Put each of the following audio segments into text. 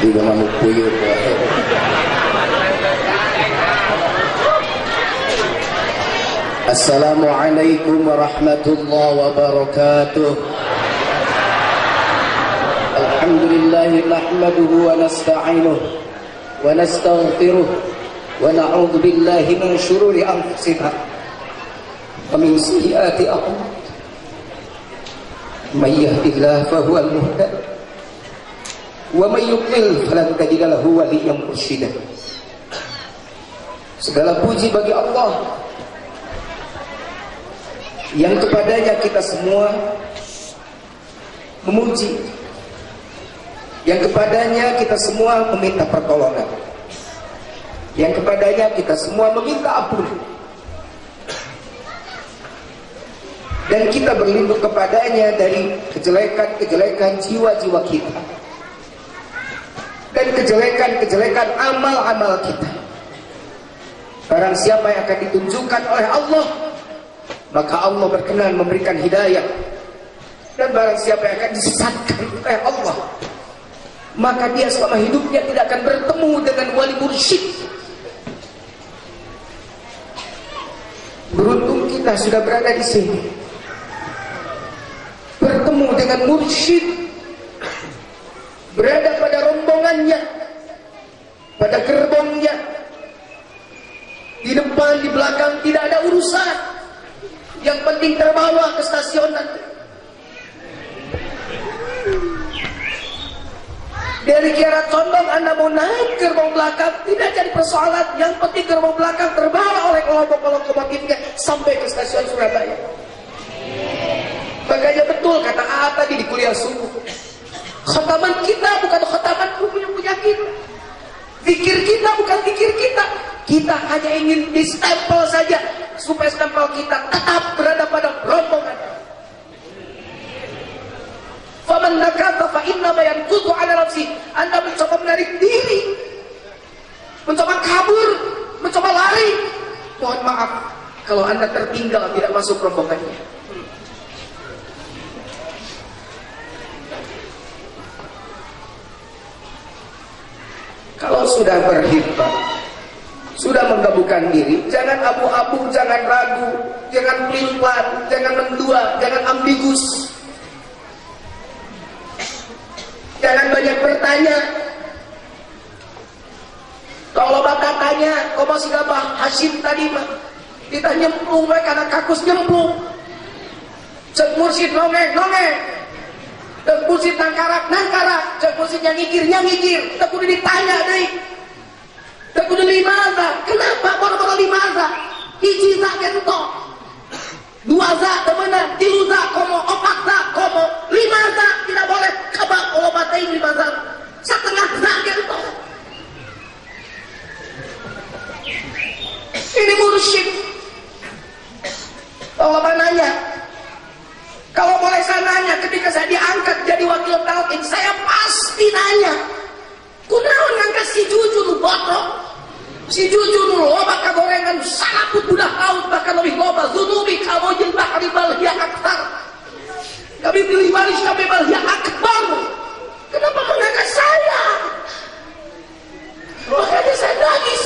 di dalam puyuh. Assalamualaikum warahmatullahi wabarakatuh. Alhamdulillahi nahmaduhu wa nasta'inuhu wa nastaghfiruh wa na'udzu billahi min syururi anfusina wa min sayyiati a'malina. May yahdihillahu fahuwal muhtadi wa may yudlil falan tajida lahu waliyyan mursyida. Segala puji bagi Allah yang kepadanya kita semua memuji, yang kepadanya kita semua meminta pertolongan, yang kepadanya kita semua meminta ampun, dan kita berlindung kepadanya dari kejelekan-kejelekan jiwa-jiwa kita dan kejelekan-kejelekan amal-amal kita. Barang siapa yang akan ditunjukkan oleh Allah, maka Allah berkenan memberikan hidayah. Dan barang siapa yang akan disesatkan oleh Allah, maka dia selama hidupnya tidak akan bertemu dengan wali mursyid. Beruntung kita sudah berada di sini, bertemu dengan mursyid, berada pada rombongannya, pada gerbongnya, di depan, di belakang, tidak ada urusan. Yang penting terbawa ke stasiun nanti. Dari Kiara Condong Anda mau naik gerbong belakang, tidak jadi persoalan. Yang penting gerbong belakang terbawa oleh kelompok lokomotifnya sampai ke stasiun Surabaya. Makanya betul kata A tadi di kuliah subuh, khataman kita bukan khataman punya kita. Zikir kita bukan zikir kita. Kita hanya ingin distempel saja supaya stempel kita tetap berada pada rombongan. Faman nakata fa inna ma yanqutu ala nafsi. Anda mencoba menarik diri, mencoba kabur, mencoba lari, mohon maaf kalau Anda tertinggal tidak masuk rombongannya. Kalau sudah berhimmat, sudah menggabungkan diri, jangan abu-abu, jangan ragu, jangan pelin-pelan, jangan mendua, jangan ambigus, jangan banyak bertanya. Kalau bapak tanya, kau masih gabah Hashim tadi mah, kita nyemplung karena kakus nyemplung. Cek mursyid nongeng, cek mursyid nangkarak, cek mursyid nyangikir, tak kudu ditanya deh. Tak kudu limaza. Kenapa boro-boro limaza? Hiji za gento, dua za temenan, tilu za komo, opat za komo, lima za tidak boleh kebak obatain limaza, setengah za gento. Ini mursyid. Allah nanya, kalau boleh saya nanya, ketika saya diangkat jadi wakil talqin, saya pasti nanya, kunaon ngangkat si jujur botrok, si jujur loba kagorengan salaput budak laut, bahkan lebih loba zunubi kamu jilbah karibal ya aktar, kami pilih baris kami bal ya akbar. Kenapa mengangkat saya? Makanya saya nangis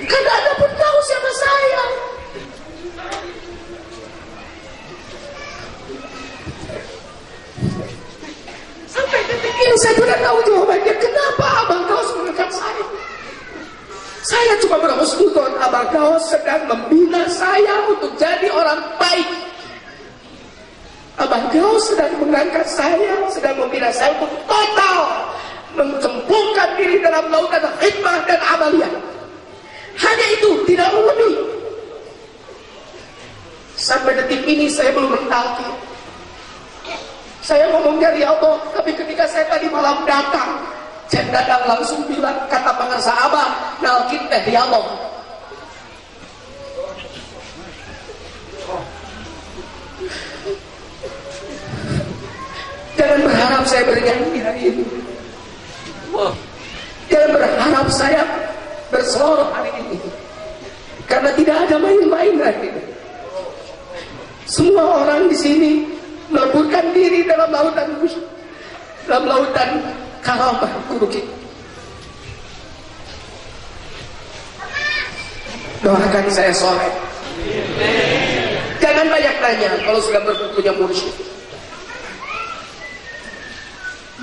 karena Anda pun tahu siapa saya. Sampai detik ini saya tidak tahu jawabannya. Kenapa Abang Gaus mengangkat saya? Saya cuma berhusnuzon, Abang Gaus sedang membina saya untuk jadi orang baik. Abang Gaus sedang mengangkat saya, sedang membina saya untuk total mencemplungkan diri dalam lautan hikmah dan amaliyah. Hanya itu, tidak lebih. Sampai detik ini saya belum mentalki. Saya ngomong dari Allah, tapi ketika saya tadi malam datang, Cek Dadang langsung bilang, kata pengarsa Abah, nalkin teh di Allah. Jangan berharap saya bernyanyi hari ini. Jangan berharap saya berseloroh hari ini. Karena tidak ada main-main hari ini. Semua orang di sini meleburkan diri dalam lautan karamah guru kita. Doakan saya soleh. Jangan banyak tanya kalau sudah punya mursyid.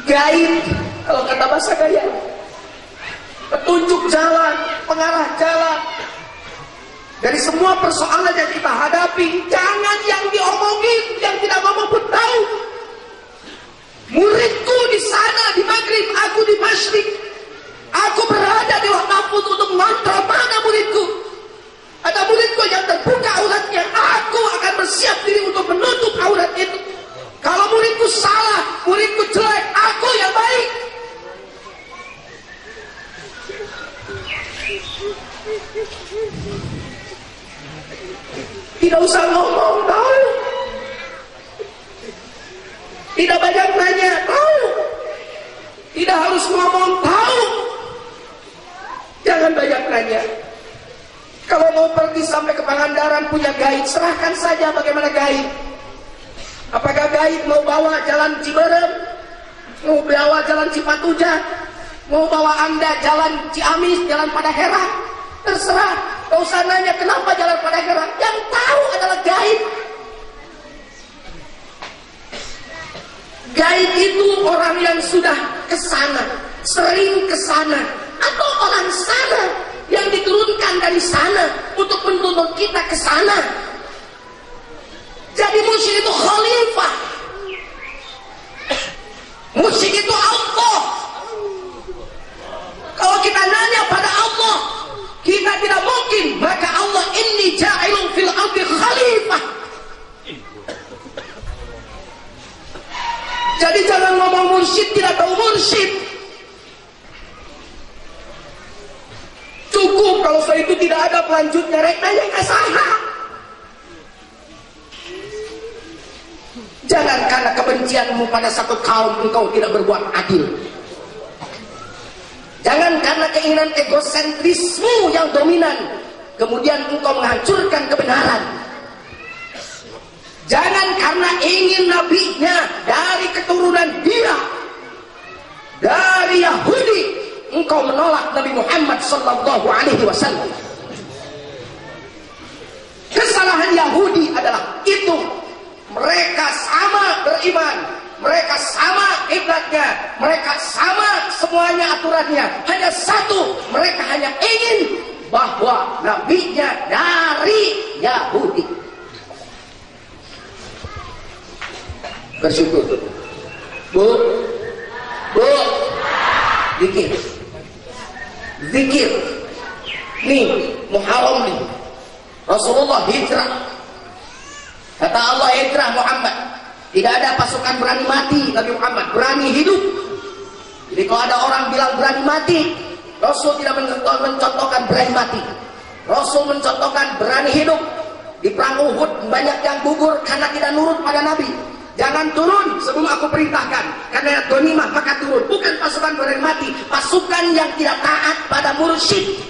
Gaib, kalau kata bahasa gaya, petunjuk jalan, pengarah jalan dari semua persoalan yang kita hadapi. Jangan yang diomongin, yang tidak ngomong pun tahu. Muridku di sana di Maghrib, aku di Masyrik. Aku berada di Lauh Mahfuz untuk mengontrol mana muridku. Ada muridku yang terbuka auratnya, aku akan bersiap diri untuk menutup aurat itu. Kalau muridku salah, muridku jelek, aku yang baik. Tidak usah ngomong, tahu. Tidak banyak nanya, tahu. Tidak harus ngomong, tahu. Jangan banyak nanya. Kalau mau pergi sampai ke Pangandaran punya gaib, serahkan saja bagaimana gaib. Apakah gaib mau bawa jalan Ciberem, mau bawa jalan Cipatujah, mau bawa Anda jalan Ciamis, jalan Padahera? Terserah. Gak usah nanya kenapa jalan Padahera. Yang tahu adalah gaib. Gaib itu orang yang sudah kesana, sering kesana, atau orang sana yang diturunkan dari sana untuk menuntun kita ke sana. Jadi musyrik itu khalifah. Musyrik itu Allah. Kalau kita nanya pada Allah, kita tidak mungkin. Maka Allah, inni ja'ilun fil ardi khalifah. Jadi jangan ngomong mursyid tidak tahu mursyid. Cukup kalau soal itu tidak ada pelanjutnya. Rek nanya ke saha. Jangan karena kebencianmu pada satu kaum engkau tidak berbuat adil. Jangan karena keinginan egosentrismu yang dominan kemudian engkau menghancurkan kebenaran. Jangan karena ingin nabinya dari keturunan dia, dari Yahudi, engkau menolak Nabi Muhammad sallallahu alaihi wasallam. Kesalahan Yahudi adalah itu. Mereka sama beriman, mereka sama kiblatnya, mereka sama semuanya aturannya. Hanya satu, mereka hanya ingin bahwa nabinya dari Yahudi. Bersyukur. Bu, zikir. Zikir. Nih, Muharram nih. Rasulullah hijrah. Kata Allah, hijrah Muhammad. Tidak ada pasukan berani mati Nabi Muhammad, berani hidup. Jadi kalau ada orang bilang berani mati, Rasul tidak mencontohkan berani mati. Rasul mencontohkan berani hidup. Di perang Uhud banyak yang gugur karena tidak nurut pada Nabi. Jangan turun sebelum aku perintahkan. Karena ghanimah maka turun. Bukan pasukan berani mati, pasukan yang tidak taat pada mursyid.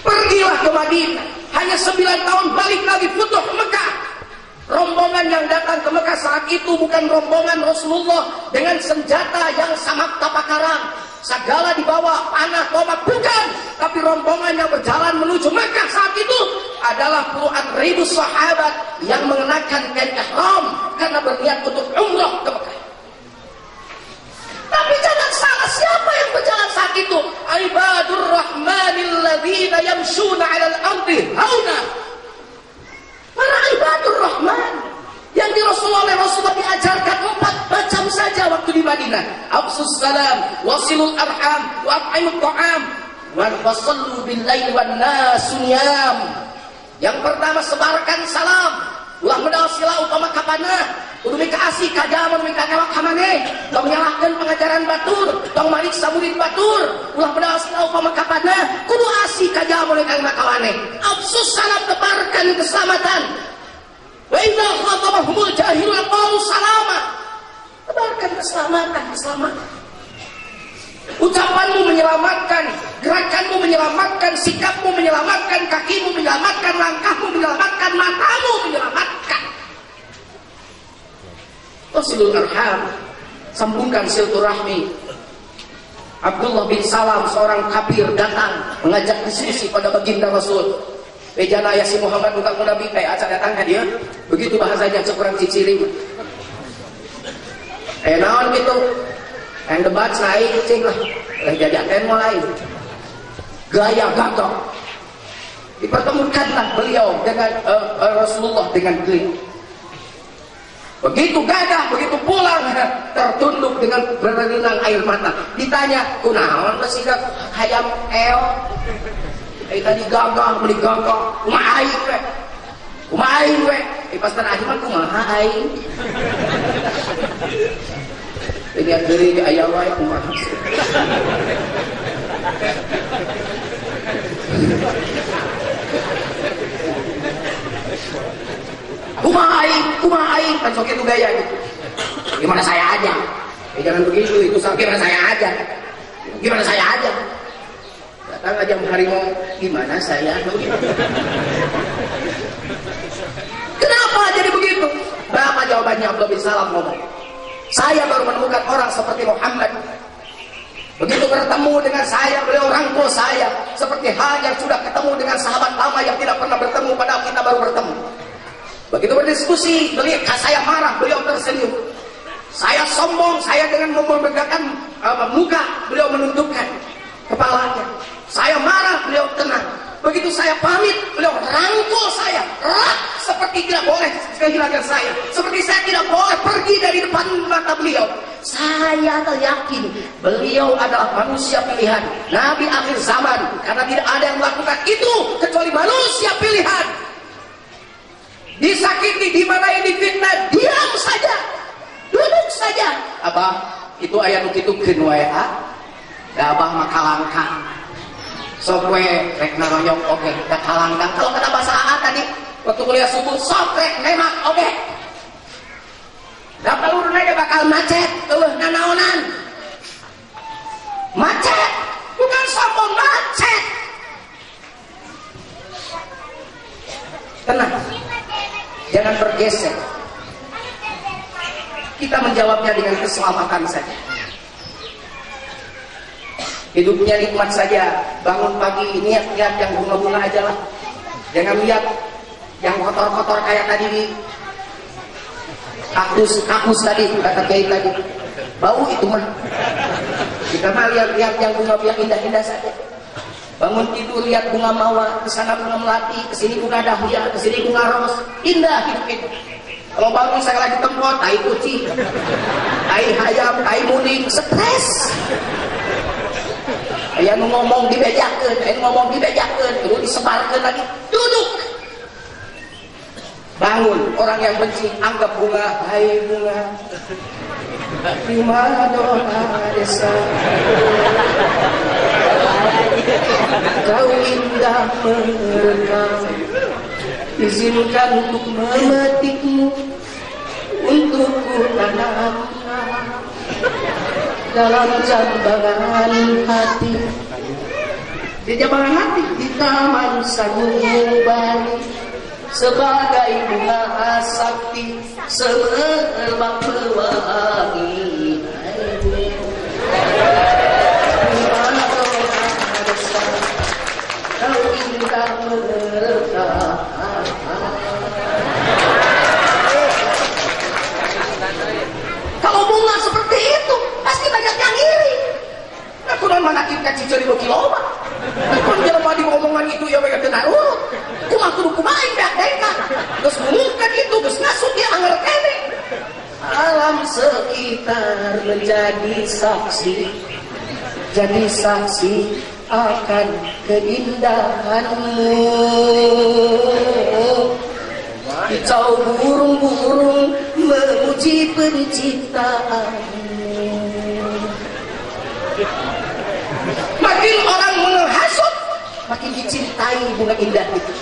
Pergilah ke Madinah. Hanya 9 tahun balik lagi Futuh Mekah. Rombongan yang datang ke Mekah saat itu bukan rombongan Rasulullah dengan senjata yang sama tapakarang, segala dibawa panah, tombak, bukan. Tapi rombongan yang berjalan menuju Mekah saat itu adalah puluhan ribu sahabat yang mengenakan kain ihram karena berniat untuk umrah ke Mekah. Tapi jangan salah, siapa yang berjalan saat itu? Ibadur Rahmanil ladzina yamshuna 'alal ardi hauna. Para ibadur Rahman yang di Rasulullah diajarkan 4 macam saja waktu di Madinah. Afsus salam, wasilul arham, wa at'imut ta'am, wa sallu bil laili wan nas niyam. Yang pertama, sebarkan salam. Ulah medal sila upama kapana. Kudu mika asih kajaman mika ngewak hamane. Tong nyalahkeun pengajaran batur, tong mariksa murid batur. Ulah medal sila upama kapana. Kudu asih kajaman mika ngewak kawane. Afsus salam, tebarkan keselamatan. Wa idza khatabahumul jahilun qalu salama. Tebarkan keselamatan. Ucapanmu menyelamatkan, gerakanmu menyelamatkan, sikapmu menyelamatkan, kakimu menyelamatkan, langkahmu menyelamatkan, matamu menyelamatkan. Wasilul arham, sambungkan silaturahmi. Abdullah bin Salam, seorang kafir, datang mengajak diskusi pada baginda Rasul. Bejana ya si Muhammad bukan Nabi, acak datang ke dia. Begitu bahasanya sekurang ciciring. Naon gitu. Yang debat naik cing lah. Jajakan mulai. Gaya gagah. Dipertemukanlah beliau dengan Rasulullah dengan beliau. Begitu gagah, begitu pulang, tertunduk dengan berenang air mata. Ditanya, kunaon masih hayam eo? Tadi gagah, beli gagah, kumain we. Pas terakhir mah kumaha aing. Lihat dari aya wae kumaha. Kumaha aing, kan sok itu gaya gitu. Gimana saya aja? Jangan begitu, itu gimana saya aja. Gimana saya aja? Datang aja harimau, gimana saya? Kenapa jadi begitu? Berapa jawabannya Abdullah bin Salam ngomong? Saya baru menemukan orang seperti Muhammad. Begitu bertemu dengan saya, beliau rangkul saya seperti hal yang sudah ketemu dengan sahabat lama yang tidak pernah bertemu, padahal kita baru bertemu. Begitu berdiskusi, saya marah, beliau tersenyum. Saya sombong, saya dengan memegangkan muka, beliau menundukkan kepalanya. Saya marah, beliau tenang. Begitu saya pamit, beliau rangkul saya, erat seperti tidak boleh kehilangan saya, seperti saya tidak boleh pergi dari depan mata beliau. Saya yakin beliau adalah manusia pilihan, Nabi akhir zaman, karena tidak ada yang melakukan itu kecuali manusia pilihan. Disakiti, dimarahi, difitnah, diam saja, duduk saja. Abah, itu ayat itu kenwaya, abah makalangkang. Sok we rek naronyok oke, kalangkang. Kalau kata bahasa tadi waktu kuliah subuh, sok rek nemak oke. Da palurna ge bakal macet, nanaonan. Macet, bukan sombong, macet. Tenang. Jangan bergeser. Kita menjawabnya dengan keselamatan saja. Hidupnya nikmat saja. Bangun pagi, niat-niat yang bunga-bunga aja lah. Jangan lihat yang kotor-kotor kayak tadi di kaktus tadi, kata Kiai tadi. Bau itu mah. Kita mah lihat yang bunga yang indah-indah saja. Bangun tidur lihat bunga mawar, kesana bunga melati, kesini bunga dahlia, kesini bunga ros, indah hidup itu. Kalau bangun saya lagi tempot, tai kucing, tai hayam, tai muning, stres. Ayah ngomong dibejakeun, terus disebarkan lagi, duduk. Bangun, orang yang benci anggap bunga, hai bunga, prima dona desa. Kau indah merekam, izinkan untuk memetikmu, untuk ku tanamkan dalam jambangan hati, di jambangan hati, di taman sanubari, sebagai bunga sakti, semerbak pewangi. Kalau bunga seperti itu pasti banyak yang iri. Aku non manakibkan cicari loba. Aku jalan di omongan itu ya mereka dengar urut. Kumaha kudu kumaha dak deka. Terus ngumumkan itu terus ngasut dia anger kene. Alam sekitar menjadi saksi. Jadi saksi akan keindahanmu. Kicau burung-burung memuji penciptaanmu. Makin orang menghasut, makin dicintai bunga indah itu.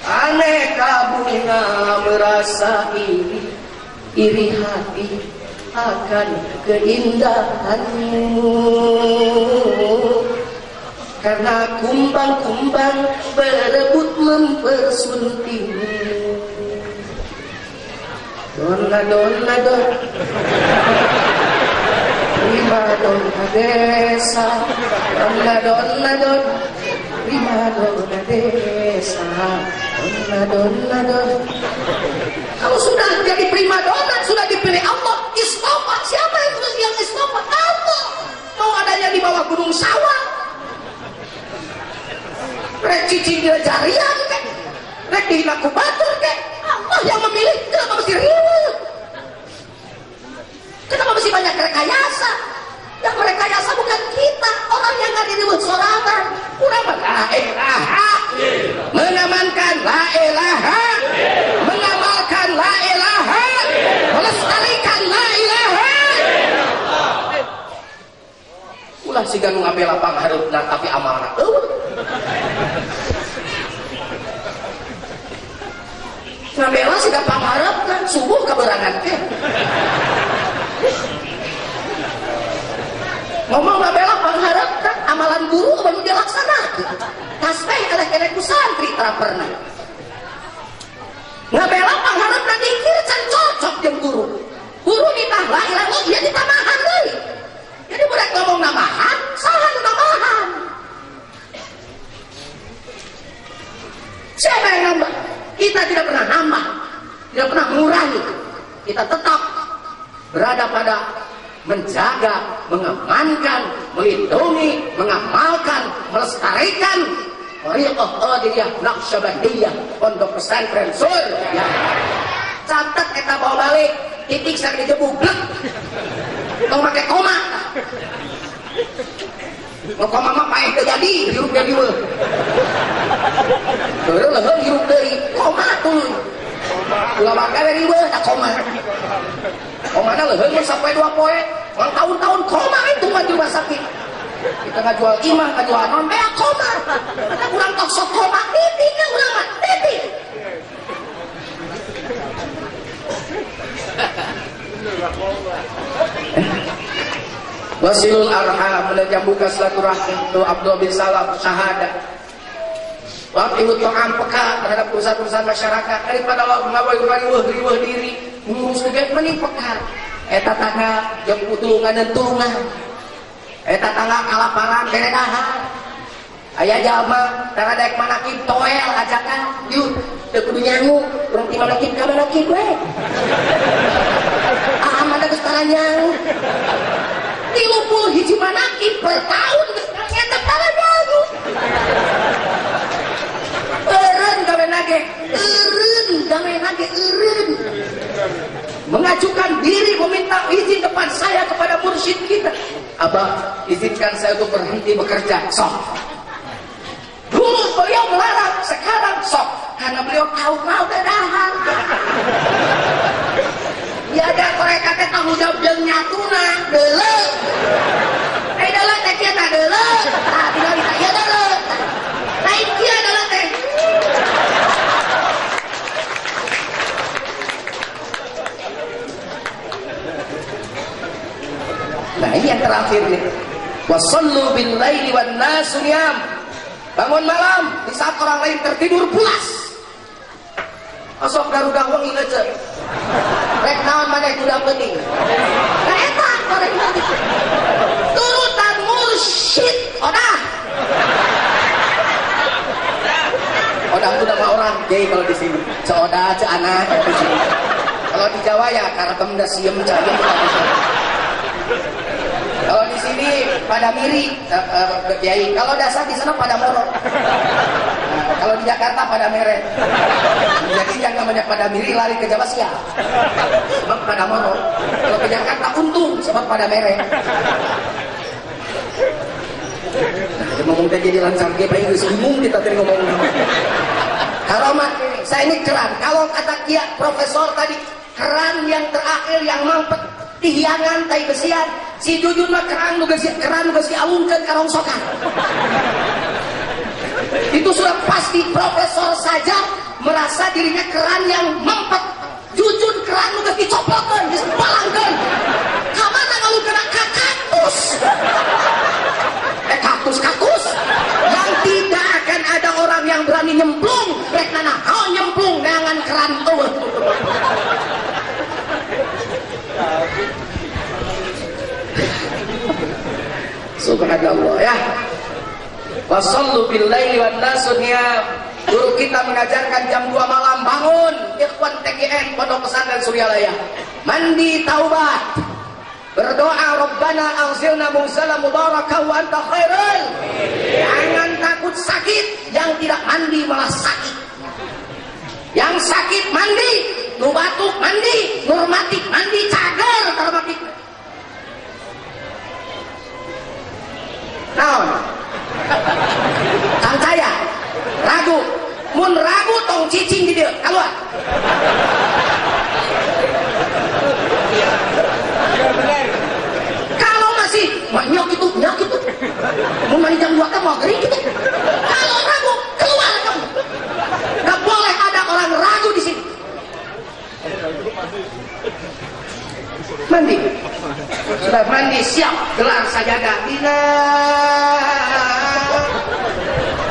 Aneka bunga merasa iri hati akan keindahanmu. Karena kumbang-kumbang berebut mempersuntingmu. donna prima donna desa, donna prima donna desa, donna. Kalau sudah jadi prima donna, sudah dipilih Allah, istighfar. Siapa yang istighfar? Allah. Mau adanya di bawah gunung sawah, rek cicing dia jarian kek, rek dihina ku batur kek. Allah yang memilih. Kenapa mesti ribut? Kenapa mesti banyak rekayasa? Yang merekayasa bukan kita, orang yang nggak diribut sorangan. Kurang la ilaha, mengamankan la ilaha, mengamalkan la ilaha, melestarikan la ilaha. Ulah siga nu ngabela pangharepna tapi amalna eueuh. Ngabela siga pangharepna subuh kaberangan teh. Ngomong ngabela pangharepna amalan guru baru dilaksanakeun. Tasbih eleh keneh ku santri tara pernah. Ngabela pangharepna dikir can cocok jeung guru. Guru ditah la ilaha illallah dia ditamahan deui. Jadi budak ngomong namahan, salah namahan. Siapa yang nambah? Kita tidak pernah nambah, tidak pernah mengurangi. Kita tetap berada pada menjaga, mengamankan, melindungi, mengamalkan, melestarikan Thariqah Qadiriyah Naqsyabandiyah Pondok Pesantren Surya. Catat kita bawa balik, titik sak dijebuk blek. Kau pakai koma. Mau koma mah paeh teu jadi, hirup jadi weuh. Teureun leuheung hirup deui, koma tuluy. Ulah mangga dari weuh tak koma. Komana leuheung mun sampai 2 poe, orang tahun-tahun koma itu mah di rumah sakit. Kita ngajual imah, ngajual non bea koma. Kita kurang tok sok koma, titiknya urang mah, titik. Wasilul arham, menjambukan silaturahmi. Tu Abdul bin Salam syahada. Waktu ta'am peka terhadap urusan-urusan masyarakat daripada Allah ngaweuh diri ngurus geget mending peka. Eta tangga jeung utulungan dan tulungan. Eta tangga kalaparan beredahan. Aya jalma tara daek manakib toel ajakan yuk teu kudu nyangu urang ti manakib ka manakib we. Ah mah geus tara nyangu. 30 hiji manakib per tahun geus eta tara nyangu. Eureun gawe nage, eureun. Mengajukan diri meminta izin depan saya kepada mursyid kita. Abah, izinkan saya untuk berhenti bekerja. Sok. Dulu beliau melarang, sekarang sok. Karena beliau tahu mau dedahan. Ya ada mereka teh tanggung jawab jeung nyatuna, deuleu. Deuleu teh kieu tah deuleu. Tah tinggal kita ieu deuleu. Lain kieu deuleu teh. Nah ini yang terakhir nih. Wasallu bil laili wan nasu niyam. Bangun malam di saat orang lain tertidur pulas. Asok garuda wengi ngeuceuk. Rek naon maneh kuda penting. Nah eta korek turutan mursyid odah. Odah itu nama orang gay kalau di sini. Ceoda, ceana di sini. Kalau di Jawa ya karatem da sieum caiem. Kalau di sini pada miri, kiai. Kalau dasar di sana pada moro. Nah, kalau di Jakarta pada meret. Jadi yang namanya pada miri lari ke Jawa sial. Sebab pada moro. Kalau ke Jakarta untung sebab pada meret. Nah, ngomong jadi lancar ge bae geus bingung kita tadi ngomong. Karomat saya ini keran. Kalau kata Kia Profesor tadi, keran yang terakhir yang mampet tihiangan tai besian si Jujun mah keran nu geus dialungkeun ka rongsokan. Itu sudah pasti profesor saja merasa dirinya keran yang mampet. Jujun keran nu geus dicoplokeun, geus dipalangkeun. Ka mana ngalungkeun ka kaktus. Kaktus yang tidak akan ada orang yang berani nyemplung rek nana nyemplung dengan keran eueuh. Subhanallah ya. Wasallu bil laili wan nasu niyam. Guru kita mengajarkan jam 2 malam bangun. Ikhwan TGN Pondok Pesantren Suryalaya. Mandi taubat. Berdoa Rabbana anzilna munzalan mubarakah wa anta khairul. Jangan takut sakit, yang tidak mandi malah sakit. Yang sakit mandi, nu batuk mandi, normatif mandi cager normatif. Naon? Kang saya ragu, mun ragu tong cicing di dia, keluar. Kalau masih nyok itu, mun mandi jam 2 kan mau kering gitu. Kalau ragu, keluar kamu. Gak boleh ada orang ragu di sini. Mandi, sudah mandi siap, gelar sajadah. Dina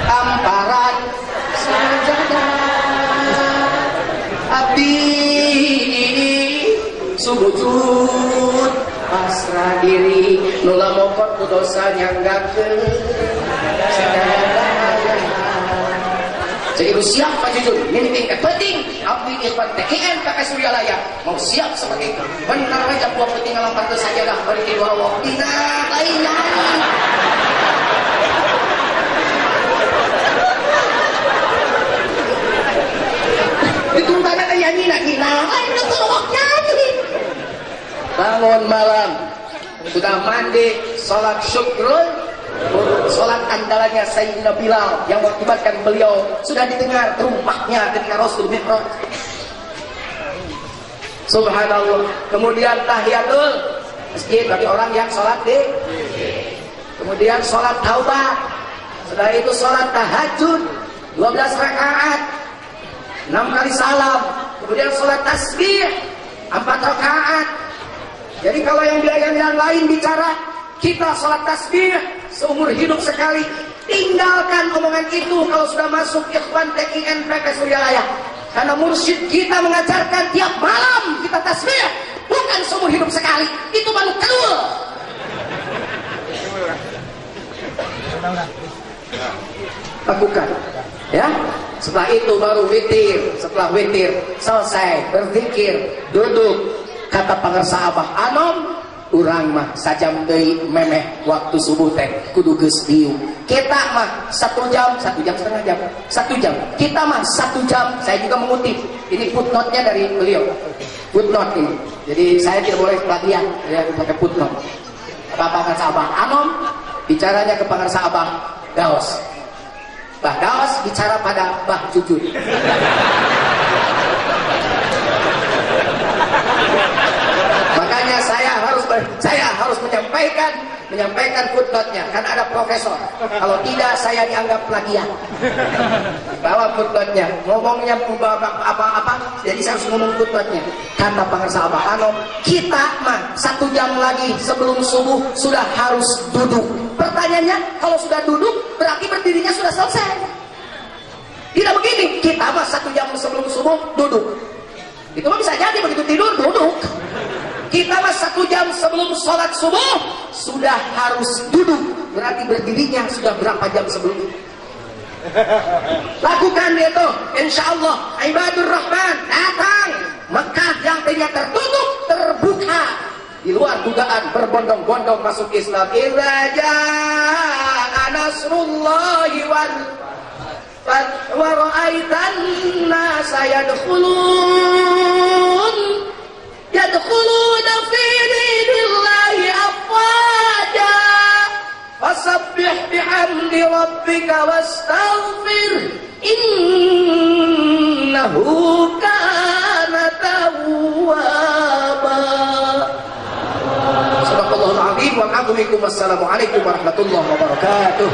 amparan sajadah abdi sujud pasrah diri nula mokot ku dosa nyanggakeun jadi siap Pak Jujur, ini tingkat penting abdi ikhwan TGN pakai Suryalaya mau siap seperti itu benar aja buat penting alam partai sajadah beri kedua waktina lainnya itu tanya kayak Nina bangun malam sudah mandi sholat syukur sholat andalannya Sayyidina Bilal yang mengakibatkan beliau sudah didengar rumahnya ketika Rasul Mi'raj. Subhanallah. Kemudian tahiyatul masjid bagi orang yang sholat di kemudian sholat taubat, setelah itu sholat tahajud 12 rakaat 6 kali salam, kemudian sholat tasbih 4 rakaat. Jadi kalau yang lain bicara kita sholat tasbih seumur hidup sekali, tinggalkan omongan itu kalau sudah masuk ikhwan TGN PP Suryalaya. Karena mursyid kita mengajarkan tiap malam kita tasbih, bukan seumur hidup sekali. Itu baru kedua. Lakukan, ya. Setelah itu baru witir. Setelah witir selesai berzikir, duduk. Kata pangarsa Abah Anom, urang mah sajam deui memeh waktu subuh teh kudu geus diu. Kita mah 1 jam, 1 jam setengah jam, 1 jam. Kita mah 1 jam. Saya juga mengutip. Ini footnote-nya dari beliau. Footnote ini. Jadi saya tidak boleh pelatihan ya pakai footnote. Kata pangarsa Abah Anom, bicaranya ke pangarsa Abah Daos. Bah Daos bicara pada Bah Jujur. Makanya saya harus menyampaikan footnote-nya karena ada profesor. Kalau tidak saya dianggap plagiat. Bawa footnote-nya, ngomongnya apa-apa, jadi saya harus ngomong footnote-nya. Kata pangarsa Abah Anom, kita mah 1 jam lagi sebelum subuh sudah harus duduk. Pertanyaannya, kalau sudah duduk berarti berdirinya sudah selesai. Tidak begini, kita mah 1 jam sebelum subuh duduk. Itu mah bisa jadi begitu tidur duduk. Kita mah 1 jam sebelum sholat subuh sudah harus duduk. Berarti berdirinya sudah berapa jam sebelum itu. Lakukan itu, insya Allah Ibadur Rahman datang. Mekah yang tadinya tertutup terbuka. Di luar dugaan berbondong-bondong masuk Islam. Idza jaa nasrullahi wal fath wa ra'aitan nasa yadkhuluna fi dinillahi afwaja fasabbih bihamdi rabbika wastaghfir innahu kana tawwaba. Sadaqallahul azim wa a'udzu bikum. Wassalamu alaikum warahmatullahi wabarakatuh.